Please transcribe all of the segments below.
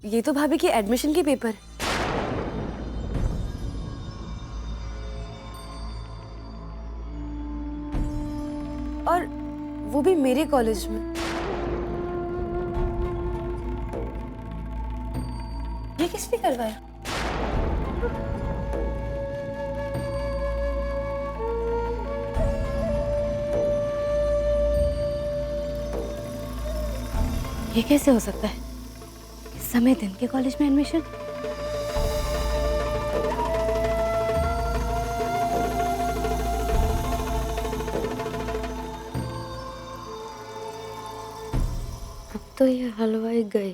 ये तो भाभी की एडमिशन के पेपर। और वो भी मेरे कॉलेज में। ये किसने करवाया? ये कैसे हो सकता है? इस समय दिन के कॉलेज में एडमिशन? अब तो ये हलवाई गए।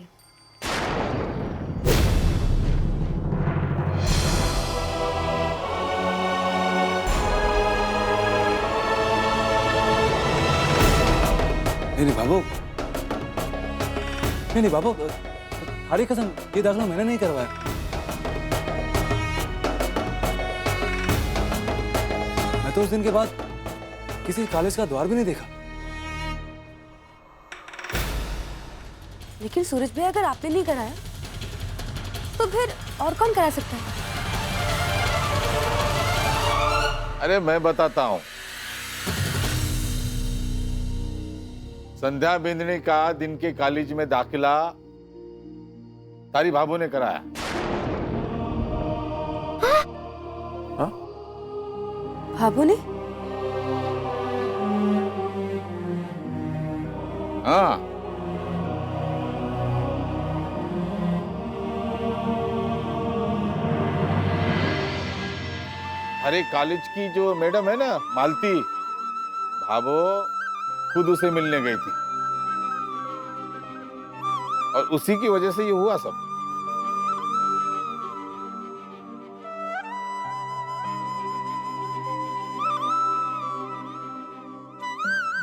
नहीं बाबू, नहीं बाबू, हरी कसम, ये दाखिला मैंने नहीं करवाया। मैं तो उस दिन के बाद किसी कॉलेज का द्वार भी नहीं देखा। लेकिन सूरज भाई, अगर आपने नहीं कराया तो फिर और कौन करा सकता है? अरे मैं बताता हूं। संध्या बिंदनी का दिन के कॉलेज में दाखिला तारी भाभू ने कराया। हाँ? भाभू ने? हाँ। अरे कॉलेज की जो मैडम है ना, मालती, भाभो खुद उसे मिलने गई थी और उसी की वजह से ये हुआ सब।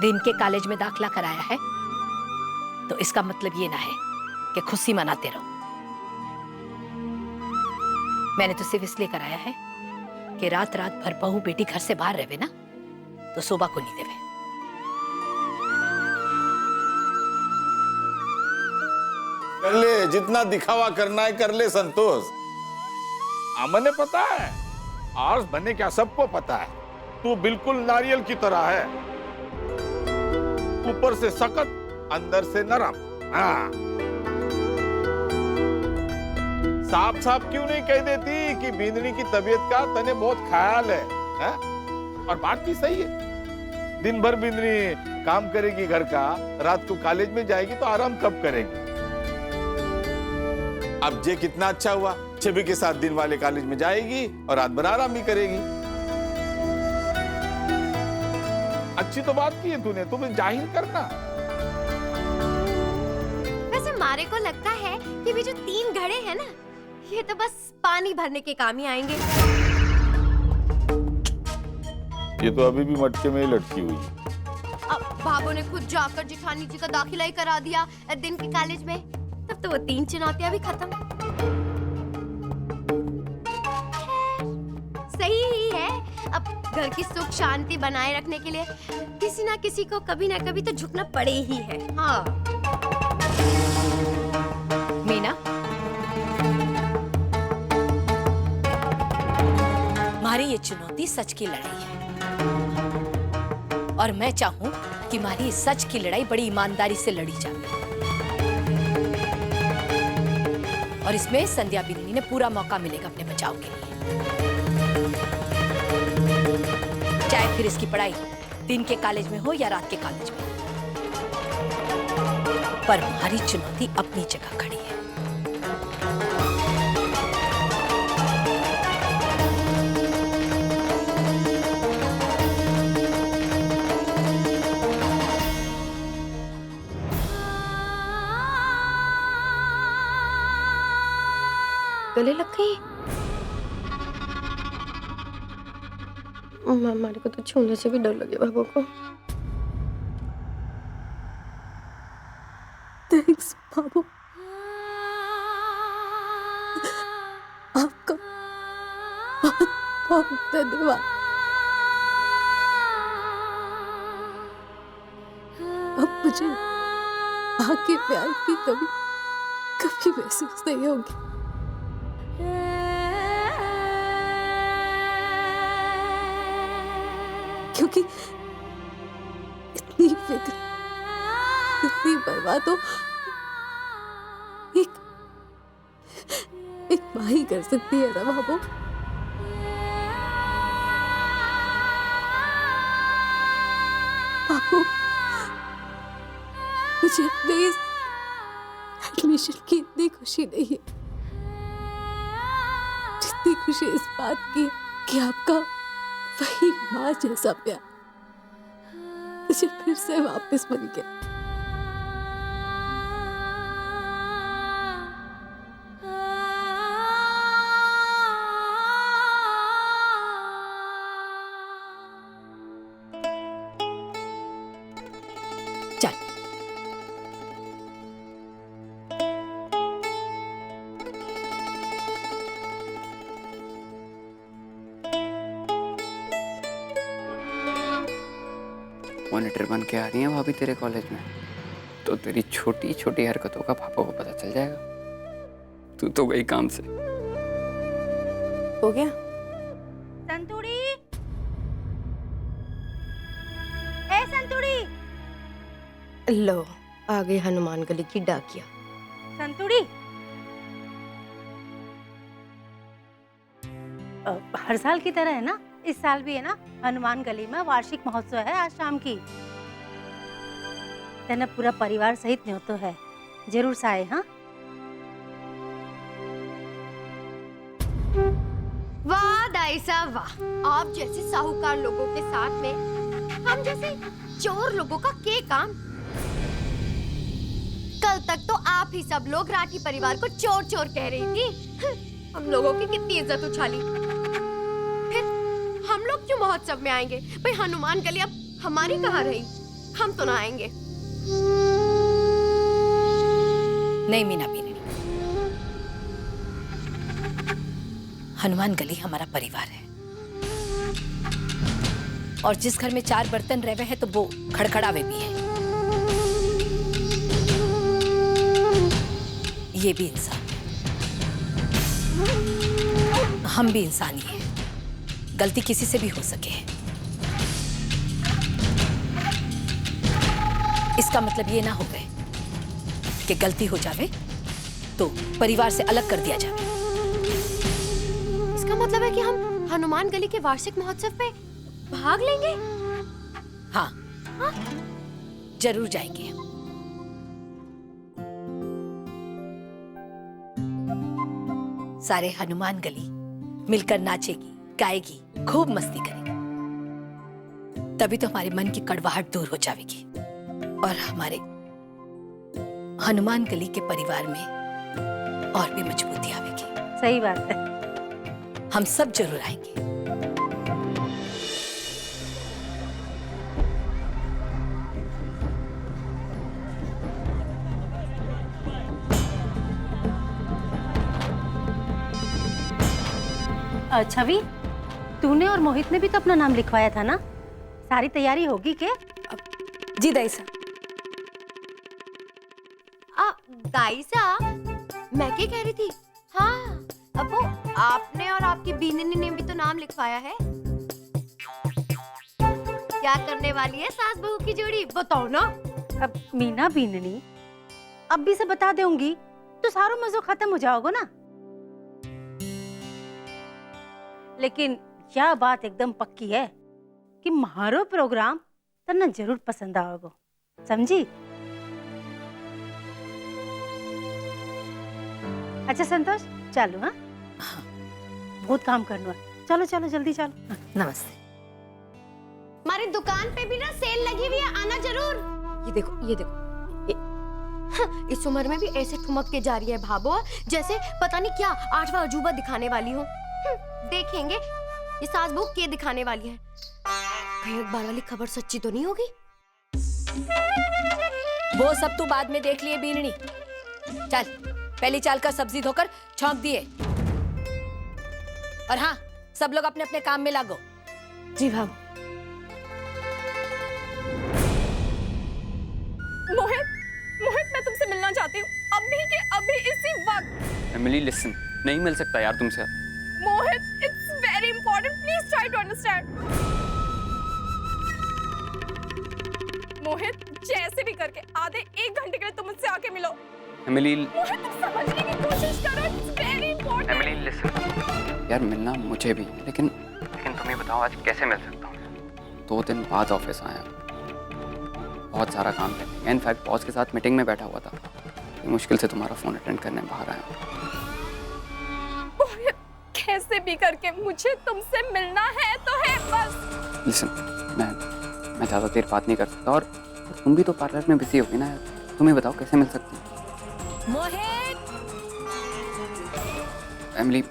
दिन के कॉलेज में दाखला कराया है तो इसका मतलब ये ना है कि खुशी मनाते रहो। मैंने तो सिर्फ इसलिए कराया है कि रात रात भर बहू बेटी घर से बाहर रहे ना तो शोभा को नहीं देवे। कर ले, जितना दिखावा करना है कर ले संतोष। अमन पता है, आर्स बनने क्या सबको पता है। तू बिल्कुल नारियल की तरह है, ऊपर से सख्त, अंदर से नरम। हाँ। साफ साफ क्यों नहीं कह देती कि बिंदनी की तबीयत का तने बहुत ख्याल है? और बात भी सही है। दिन भर बिंदनी काम करेगी घर का, रात को कॉलेज में जाएगी तो आराम कब करेगी? अब ये कितना अच्छा हुआ, छवि के साथ दिन वाले कॉलेज में जाएगी और रात भर आराम भी करेगी। अच्छी तो बात की है तूने, तुम्हें जाहिर करना। वैसे मारे को लगता है कि ये जो 3 घड़े हैं ना, ये तो बस पानी भरने के काम ही आएंगे। ये तो अभी भी मटके में ही लटकी हुई है। अब भाभो ने खुद जाकर जिठानी जी का दाखिला ही करा दिया दिन के कॉलेज में, तब तो वो 3 चुनौतियां भी खत्म। सही ही है। अब घर की सुख शांति बनाए रखने के लिए किसी ना किसी को कभी ना कभी तो झुकना पड़े ही है। हाँ मीना, हमारी ये चुनौती सच की लड़ाई है और मैं चाहूं कि हमारी सच की लड़ाई बड़ी ईमानदारी से लड़ी जाए और इसमें संध्या बिंदनी ने पूरा मौका मिलेगा अपने बचाव के लिए। चाहे फिर इसकी पढ़ाई दिन के कॉलेज में हो या रात के कॉलेज में, पर हमारी चुनौती अपनी जगह खड़ी है। गले लग गई। हमारे को तो छूने से भी डर लगे बाबू को। थैंक्स बाबू, आपका बहुत बहुत धन्यवाद। अब मुझे आगे प्यार की कभी महसूस नहीं होगी। क्योंकि इतनी फिक्र, इतनी परवाह तो एक माँ ही कर सकती है ना बाबू। बाबू, मुझे अपने इस एडमिशन की इतनी खुशी नहीं है जितनी खुशी इस बात की कि आपका वही माँ जैसा प्यार मुझे फिर से वापस मिल गया। चल मॉनिटर बन के आ रही है भाभी तेरे कॉलेज में, तो तेरी छोटी छोटी हरकतों का पापा को पता चल जाएगा। तू तो गई काम से। हो गया? संतुड़ी, ए संतुड़ी। लो आ गई हनुमान गली की डाकिया। संतुड़ी, हर साल की तरह है ना, इस साल भी है ना हनुमान गली में वार्षिक महोत्सव है आज शाम की। तेना पूरा परिवार सहित न्योतो है, जरूर से आए। हाँ वाह दाई साहब वाह, आप जैसे साहूकार लोगों के साथ में हम जैसे चोर लोगों का क्या काम। कल तक तो आप ही सब लोग राठी परिवार को चोर चोर कह रही थी। हम लोगों की कितनी इज्जत उछाली। फिर हम लोग क्यों महोत्सव में आएंगे? भाई हनुमान गली अब हमारी कहाँ रही? हम तो ना आएंगे। नहीं मीना बीनी, हनुमान गली हमारा परिवार है और जिस घर में 4 बर्तन रहे हैं तो वो खड़खड़ावे भी है। ये भी इंसान, हम भी इंसान ही हैं। गलती किसी से भी हो सके है। इसका मतलब ये ना हो गए कि गलती हो जावे तो परिवार से अलग कर दिया जावे। इसका मतलब है कि हम हनुमान गली के वार्षिक महोत्सव पे भाग लेंगे? हाँ, जरूर जाएंगे। सारे हनुमान गली मिलकर नाचेगी, गाएगी, खूब मस्ती करेगी। तभी तो हमारे मन की कड़वाहट दूर हो जाएगी और हमारे हनुमान गली के परिवार में और भी मजबूती आवेगी। सही बात है। हम सब जरूर आएंगे। छवि, तूने और मोहित ने भी तो अपना नाम लिखवाया था ना? सारी तैयारी होगी क्या? जी दाई साहब। दाई साहब, मैं क्या कह रही थी? हाँ, अब वो आपने और आपकी बीननी ने भी तो नाम लिखवाया है। क्या करने वाली है सास बहू की जोड़ी, बताओ ना। अब मीना बीननी अब भी से बता दूंगी तो सारो मजो खत्म हो जाओगे ना। लेकिन यह बात एकदम पक्की है कि मारो प्रोग्राम तन्ना जरूर पसंद आओगे, समझी? अच्छा संतोष, चलो। हाँ, बहुत काम करना है। चलो चलो जल्दी चलो। नमस्ते। हमारी दुकान पे भी ना सेल लगी हुई है, आना जरूर। ये देखो, ये देखो, इस उम्र में भी ऐसे ठुमक के जा रही है भाभो जैसे पता नहीं क्या 8वां अजूबा दिखाने वाली हो। देखेंगे ये सास बहू क्या दिखाने वाली है। कहीं अखबार वाली खबर सच्ची तो नहीं होगी? वो सब तू बाद में देख लिए बीननी। चल पहली चाल का सब्जी धोकर छौंक दिए। और हाँ, सब लोग अपने अपने काम में लागो। जी भाभी। मोहित, मोहित मैं तुमसे मिलना चाहती हूँ। अब अभी के अभी इसी वक्त। एमिली लिसन, नहीं मिल सकता यार तुमसे। Mohit, it's very important, please try to understand. Mohit, जैसे भी करके आधे 1 घंटे के लिए तुम मुझसे आके मिलो। एमिली, मोहित, तुम समझने की कोशिश करो, it's very important. Emily listen, यार मिलना मुझे भी है, लेकिन तुम ही बताओ आज कैसे मिल सकता हूँ। 2 दिन बाद ऑफिस आया, बहुत सारा काम है। इनफैक्ट बॉस के साथ मीटिंग में बैठा हुआ था, मुश्किल से तुम्हारा फोन अटेंड करने बाहर आया। मोहित, कैसे भी करके मुझे तुमसे मिलना है तो है बस। लिसन, मैं ज़्यादा देर बात नहीं कर सकता, और तुम भी तो पार्लर में बिजी होगी ना। तुम ही बताओ कैसे मिल सकती हो। मोहित, एमिली,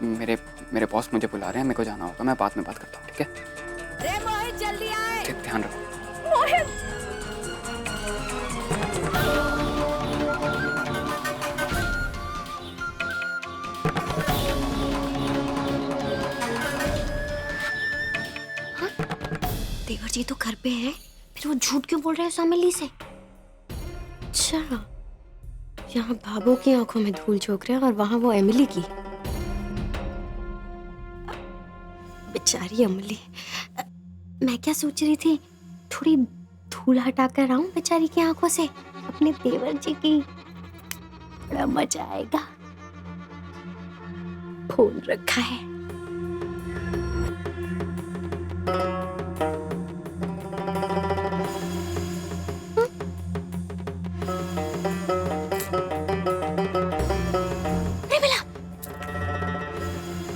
मेरे बॉस मुझे बुला रहे हैं, मेरे को जाना होगा। मैं बाद में बात करता हूँ, ठीक है? रे मोहित, जल्दी आए। ठीक, ध्यान रखो। मोहित, देवर जी तो घर पे है, फिर वो झूठ क्यों बोल रहे हैं सामेली से? अच्छा, यहाँ भाभो की आंखों में धूल झोंक रहे हैं और वहां वो एमिली की। बेचारी एमिली। मैं क्या सोच रही थी, थोड़ी धूल हटा कर आऊं बेचारी की आंखों से अपने देवर जी की। बड़ा मजा आएगा। फोन रखा है।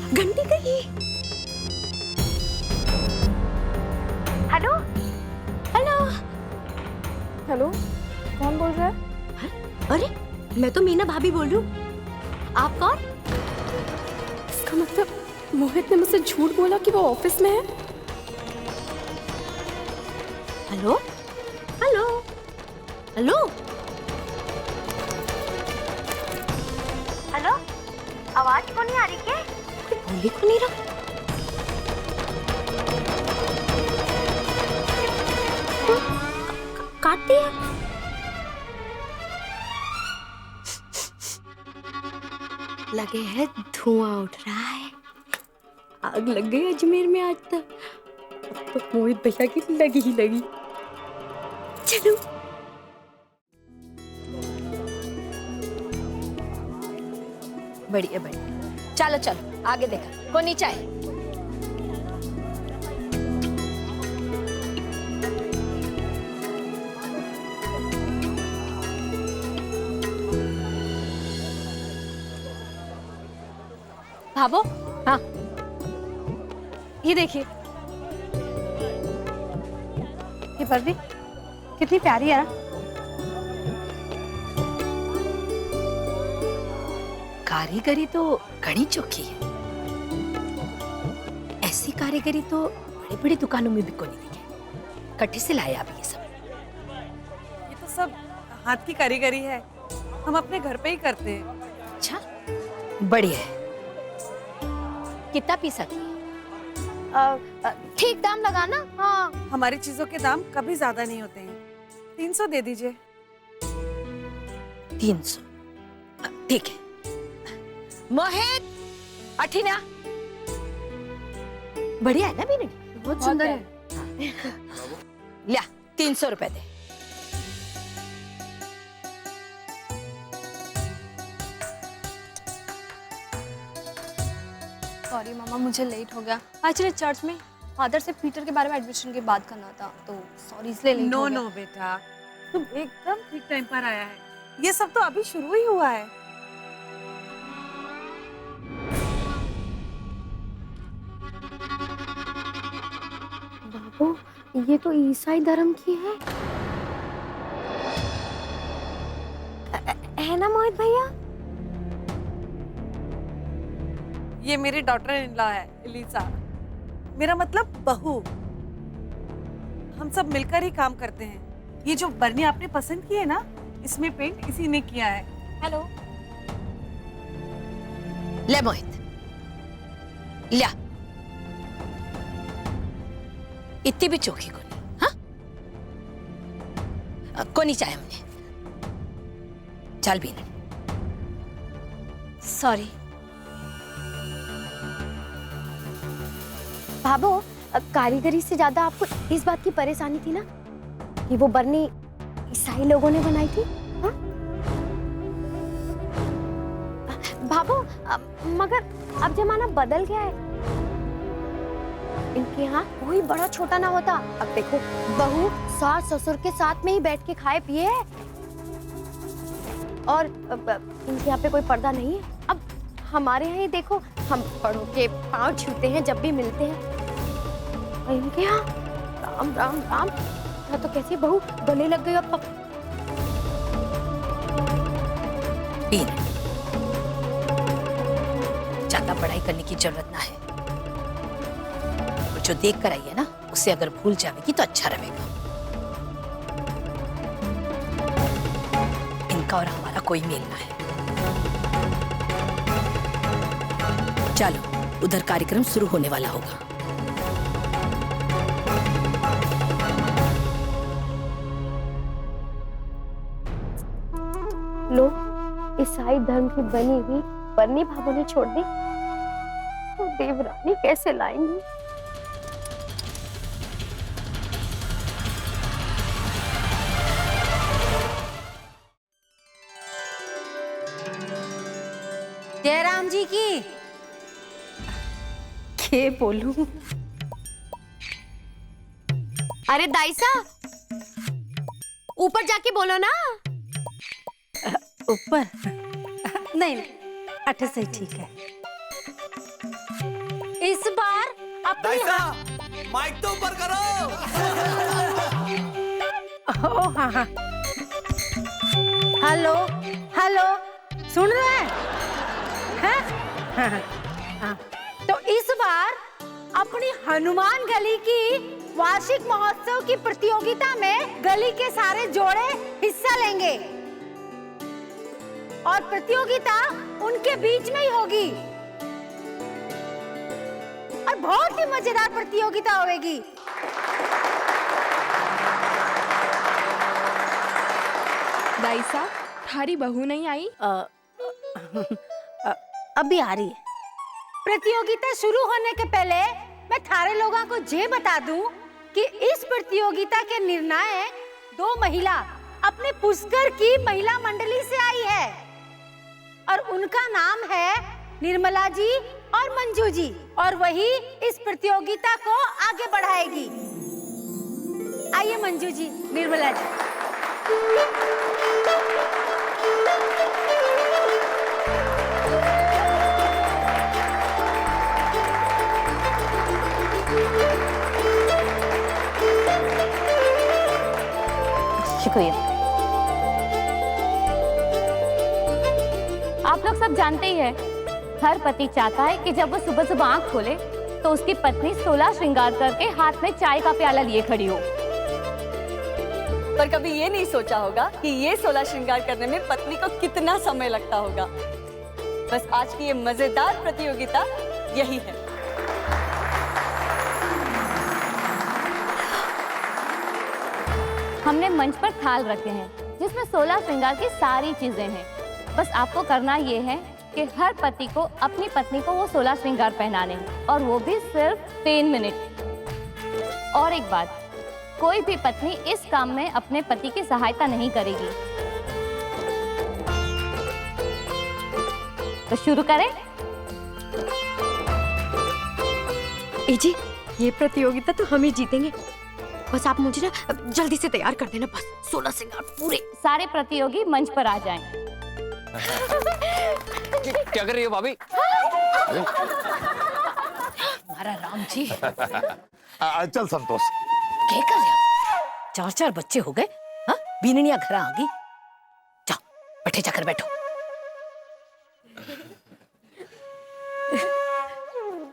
घंटी गई। हेलो हेलो हेलो, कौन बोल रहा है? अरे, मैं तो मीना भाभी बोल रही हूँ। आप कौन? इसका मतलब मोहित ने मुझसे झूठ बोला कि वो ऑफिस में है। हेलो हेलो हेलो हेलो, आवाज क्यों नहीं आ रही? क्या बोली क्यों नहीं रहा? काट दिया। लगे है धुआं उठ रहा है। आग लग गई अजमेर में आज तक। अब तो मोहित भैया की लगी ही लगी। चलो। बढ़िया बढ़िया, चलो चलो आगे देखा। कौन नीचे आए? भाभो, हाँ, ये देखिए, ये वर्दी कितनी प्यारी है ना? कारीगरी तो घनी चौकी है। ऐसी कारीगरी तो बड़ी बड़ी दुकानों में भी कोई नहीं दिखे। कट्ठे से लाया अभी ये सब। ये तो सब हाथ की कारीगरी है, हम अपने घर पे ही करते हैं। अच्छा, बढ़िया है। कितना पीस आती है? ठीक दाम लगाना। हाँ, हमारी चीजों के दाम कभी ज्यादा नहीं होते हैं। 300 दे दीजिए। 300, ठीक है। मोहित, अठीना बढ़िया है ना बीनू? बहुत सुंदर है। लिया 300 रुपए दे। सॉरी मामा, मुझे लेट हो गया। एक्चुअली चर्च में फादर से पीटर के बारे में एडमिशन की बात करना था, तो सॉरी इसलिए लेट हो गया। नो बेटा, तुम एकदम ठीक टाइम पर आया है। ये सब तो अभी शुरू ही हुआ है। बाबू, ये तो ईसाई धर्म की है ना मोहित भैया? ये मेरी डॉटर इन लॉ है, एलिसा। मेरा मतलब बहू। हम सब मिलकर ही काम करते हैं। ये जो बरनी आपने पसंद की है ना, इसमें पेंट इसी ने किया है। हेलो, ले मोहित, लिया। इतनी भी चौकी को नहीं, हाँ? को नहीं चाहे हमने। चल बीनू, सॉरी। भाभो, कारीगरी से ज्यादा आपको इस बात की परेशानी थी ना कि वो बरनी ईसाई लोगों ने बनाई थी। हाँ? भाभो, मगर अब जमाना बदल गया है। इनके यहाँ कोई बड़ा छोटा ना होता। अब देखो, बहू सास ससुर के साथ में ही बैठ के खाए पिए है। और इनके यहाँ पे कोई पर्दा नहीं है। अब हमारे यहाँ ही देखो, हम बड़ों के पांव छूते हैं जब भी मिलते हैं। और इनके यहाँ राम राम राम, तो कैसी बहू गले लग गई। अब ज्यादा पढ़ाई करने की जरूरत ना है। जो देख कर आई है ना, उसे अगर भूल जाएगी तो अच्छा रहेगा। इनका और हमारा कोई मेल ना है। चलो, उधर कार्यक्रम शुरू होने वाला होगा। लो, ईसाई धर्म की बनी हुई बरनी भाभो ने छोड़ दी, तो देवरानी कैसे लाएंगी? जयराम जी की के बोलूं? अरे दाइसा, ऊपर जाके बोलो ना। ऊपर? नहीं, अठे से ठीक है। इस बार अपनी माइक तो ऊपर करो। ओ हाँ हाँ, हेलो हेलो, सुन रहे हैं? हाँ? हाँ। तो इस बार अपनी हनुमान गली की वार्षिक महोत्सव की प्रतियोगिता में गली के सारे जोड़े हिस्सा लेंगे और प्रतियोगिता उनके बीच में ही होगी और बहुत ही मजेदार प्रतियोगिता होगी। दाइसा, थारी बहू नहीं आई? अभी आ रही है। प्रतियोगिता शुरू होने के पहले मैं थारे लोगों को ये बता दूं कि इस प्रतियोगिता के निर्णायक 2 महिला अपने पुष्कर की महिला मंडली से आई है और उनका नाम है निर्मला जी और मंजू जी, और वही इस प्रतियोगिता को आगे बढ़ाएगी। आइए मंजू जी, निर्मला जी। शुक्रिया। आप लोग सब जानते ही हैं, हर पति चाहता है कि जब वो सुबह सुबह आंख खोले तो उसकी पत्नी 16 श्रृंगार करके हाथ में चाय का प्याला लिए खड़ी हो। पर कभी ये नहीं सोचा होगा कि ये 16 श्रृंगार करने में पत्नी को कितना समय लगता होगा। बस आज की ये मजेदार प्रतियोगिता यही है। हमने मंच पर थाल रखे हैं जिसमें 16 श्रृंगार की सारी चीजें हैं। बस आपको करना ये है कि हर पति को अपनी पत्नी को वो 16 श्रृंगार पहनाने हैं, और वो भी सिर्फ 3 मिनट। और एक बात, कोई भी पत्नी इस काम में अपने पति की सहायता नहीं करेगी। तो शुरू करें? जी, ये प्रतियोगिता तो हम ही जीतेंगे। बस आप मुझे ना जल्दी से तैयार कर देना, बस 16 श्रृंगार पूरे। सारे प्रतियोगी मंच पर आ जाएं। क्या कर रही हो भाभी? हमारा राम जी चल संतोष, क्या कर रहे हो? 4 बच्चे हो गए। हाँ, बीननिया घर आ गई। जाओ, बैठे जाकर बैठो।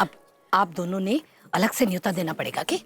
अब आप दोनों ने अलग से न्योता देना पड़ेगा कि